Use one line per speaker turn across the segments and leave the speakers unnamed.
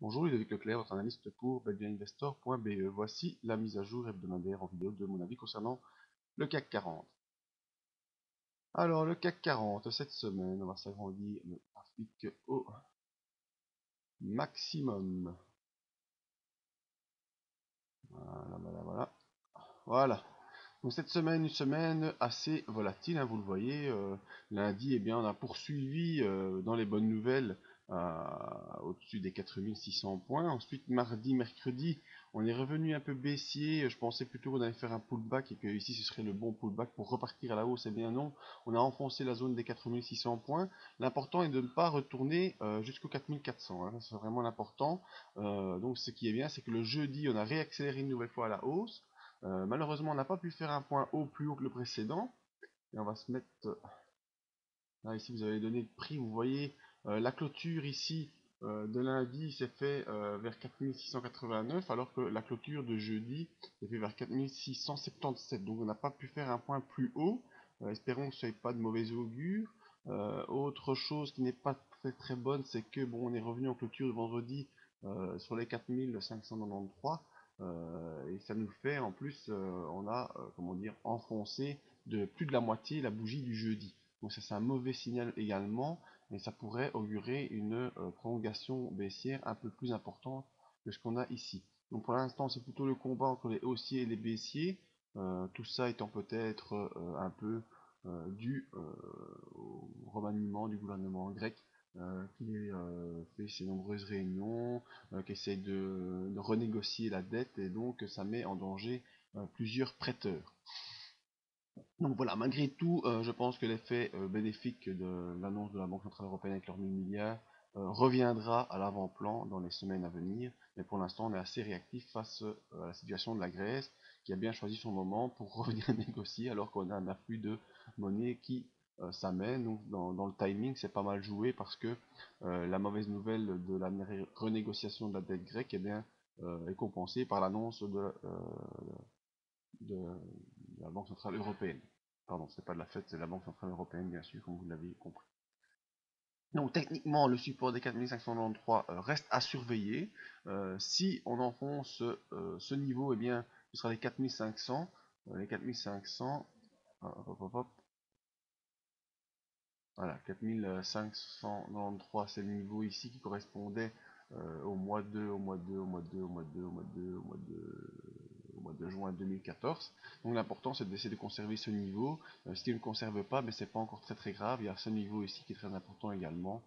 Bonjour Ludovic Leclerc, votre analyste pour belgianinvestor.be. Voici la mise à jour hebdomadaire en vidéo de mon avis concernant le CAC 40. Alors le CAC 40, cette semaine, on va s'agrandir le graphique au maximum. Voilà. Donc cette semaine, une semaine assez volatile, hein, vous le voyez. Lundi, eh bien, on a poursuivi dans les bonnes nouvelles au-dessus des 4600 points. Ensuite, mardi, mercredi, on est revenu un peu baissier. Je pensais plutôt qu'on allait faire un pullback et que ici ce serait le bon pullback pour repartir à la hausse. Eh bien non, on a enfoncé la zone des 4600 points. L'important est de ne pas retourner jusqu'aux 4400. Hein. C'est vraiment l'important. Donc ce qui est bien, c'est que le jeudi, on a réaccéléré une nouvelle fois à la hausse. Malheureusement, on n'a pas pu faire un point haut plus haut que le précédent. Et on va se mettre... Là, ici, vous avez les données de prix. Vous voyez la clôture ici de lundi s'est fait vers 4689, alors que la clôture de jeudi s'est fait vers 4677. Donc, on n'a pas pu faire un point plus haut. Espérons que ce n'est pas de mauvais augure. Autre chose qui n'est pas très bonne, c'est que bon, on est revenu en clôture de vendredi sur les 4593. Et ça nous fait en plus, on a comment dire, enfoncé de plus de la moitié la bougie du jeudi. Donc ça c'est un mauvais signal également, mais ça pourrait augurer une prolongation baissière un peu plus importante que ce qu'on a ici. Donc pour l'instant c'est plutôt le combat entre les haussiers et les baissiers, tout ça étant peut-être un peu dû au remaniement du gouvernement grec qui fait ses nombreuses réunions, qui essaye de renégocier la dette, et donc ça met en danger plusieurs prêteurs. Donc voilà, malgré tout, je pense que l'effet bénéfique de l'annonce de la Banque Centrale Européenne avec leurs 1000 milliards reviendra à l'avant-plan dans les semaines à venir, mais pour l'instant on est assez réactif face à la situation de la Grèce, qui a bien choisi son moment pour revenir négocier alors qu'on a un afflux de monnaie qui s'amène. Donc dans le timing c'est pas mal joué, parce que la mauvaise nouvelle de la renégociation de la dette grecque, eh bien, est compensée par l'annonce de la Banque Centrale Européenne. Pardon, c'est pas de la fête, c'est la Banque Centrale Européenne, bien sûr, comme vous l'avez compris. Donc techniquement, le support des 4593 reste à surveiller. Si on enfonce ce niveau, eh bien, ce sera les 4500. Les 4500, hop, hop, hop, voilà, 4593, c'est le niveau ici qui correspondait au mois 2, au mois 2, au mois 2, au mois 2, au mois 2, au mois 2, au mois de juin 2014. Donc l'important c'est d'essayer de conserver ce niveau. Si tu ne le conserves pas, mais c'est pas encore très grave. Il y a ce niveau ici qui est très important également.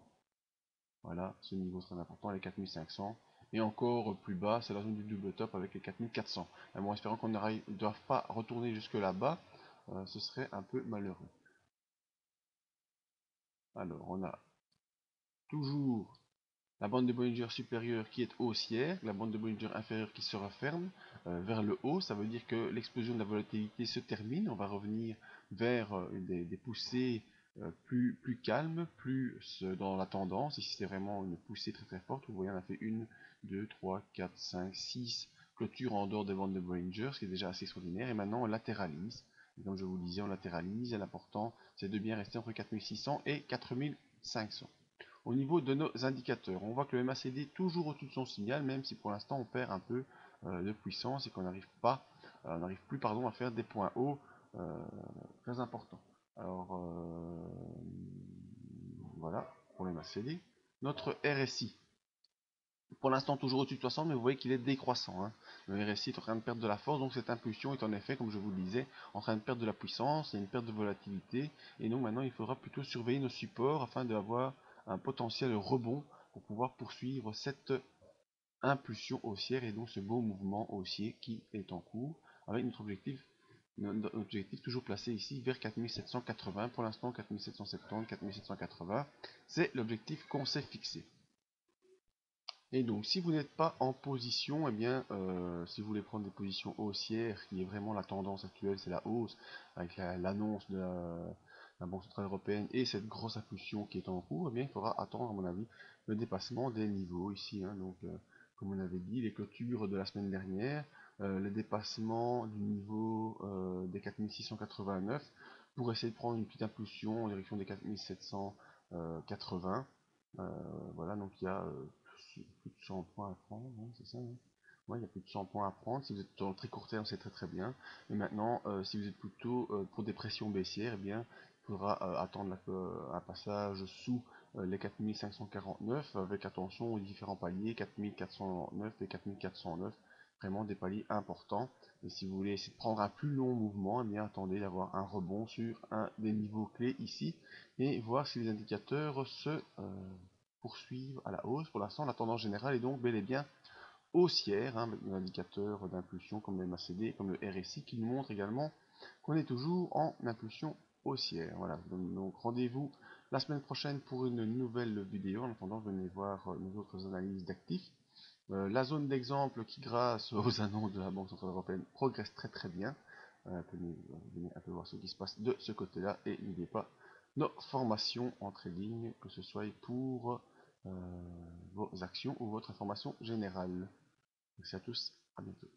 Voilà, ce niveau très important, les 4500. Et encore plus bas, c'est la zone du double top avec les 4400. Et bon, espérant qu'on ne doive pas retourner jusque là-bas, ce serait un peu malheureux. Alors, on a toujours la bande de Bollinger supérieure qui est haussière, la bande de Bollinger inférieure qui se referme vers le haut. Ça veut dire que l'explosion de la volatilité se termine. On va revenir vers des poussées plus calmes, plus dans la tendance. Ici c'est vraiment une poussée très forte. Vous voyez, on a fait 1, 2, 3, 4, 5, 6 clôtures en dehors des bandes de Bollinger, ce qui est déjà assez extraordinaire. Et maintenant on latéralise. Et comme je vous le disais, on latéralise, et l'important c'est de bien rester entre 4600 et 4500. Au niveau de nos indicateurs, on voit que le MACD est toujours au-dessus de son signal, même si pour l'instant on perd un peu de puissance et qu'on n'arrive plus à faire des points hauts très importants. Alors voilà pour le MACD. Notre RSI, pour l'instant toujours au-dessus de 60, mais vous voyez qu'il est décroissant. Hein. Le RSI est en train de perdre de la force, donc cette impulsion est en effet, comme je vous le disais, en train de perdre de la puissance, il y a une perte de volatilité, et donc maintenant il faudra plutôt surveiller nos supports afin d'avoir un potentiel rebond pour pouvoir poursuivre cette impulsion haussière et donc ce beau mouvement haussier qui est en cours, avec notre objectif toujours placé ici vers 4780, pour l'instant 4770, 4780, c'est l'objectif qu'on s'est fixé. Et donc, si vous n'êtes pas en position, eh bien, si vous voulez prendre des positions haussières, qui est vraiment la tendance actuelle, c'est la hausse, avec l'annonce de la Banque Centrale Européenne et cette grosse impulsion qui est en cours, eh bien, il faudra attendre, à mon avis, le dépassement des niveaux ici. Hein, donc, comme on avait dit, les clôtures de la semaine dernière, le dépassement du niveau des 4689, pour essayer de prendre une petite impulsion en direction des 4780. Voilà, donc il y a plus de 100 points à prendre, hein, c'est ça, hein. Ouais, il y a plus de 100 points à prendre. Si vous êtes dans le très court terme, c'est très très bien. Et maintenant, si vous êtes plutôt pour des pressions baissières, eh bien, il faudra attendre un passage sous les 4549, avec attention aux différents paliers, 4499 et 4409, vraiment des paliers importants. Et si vous voulez essayer de prendre un plus long mouvement, eh bien, attendez d'avoir un rebond sur un des niveaux clés ici, et voir si les indicateurs se poursuivre à la hausse. Pour l'instant, la tendance générale est donc bel et bien haussière, hein, avec des indicateurs d'impulsion comme le MACD, comme le RSI, qui nous montrent également qu'on est toujours en impulsion haussière. Voilà, donc rendez-vous la semaine prochaine pour une nouvelle vidéo. En attendant, venez voir nos autres analyses d'actifs. La zone d'exemple qui, grâce aux annonces de la Banque Centrale Européenne, progresse très très bien. Venez un peu voir ce qui se passe de ce côté-là, et n'oubliez pas nos formations en trading, que ce soit pour vos actions ou votre information générale. Merci à tous, à bientôt.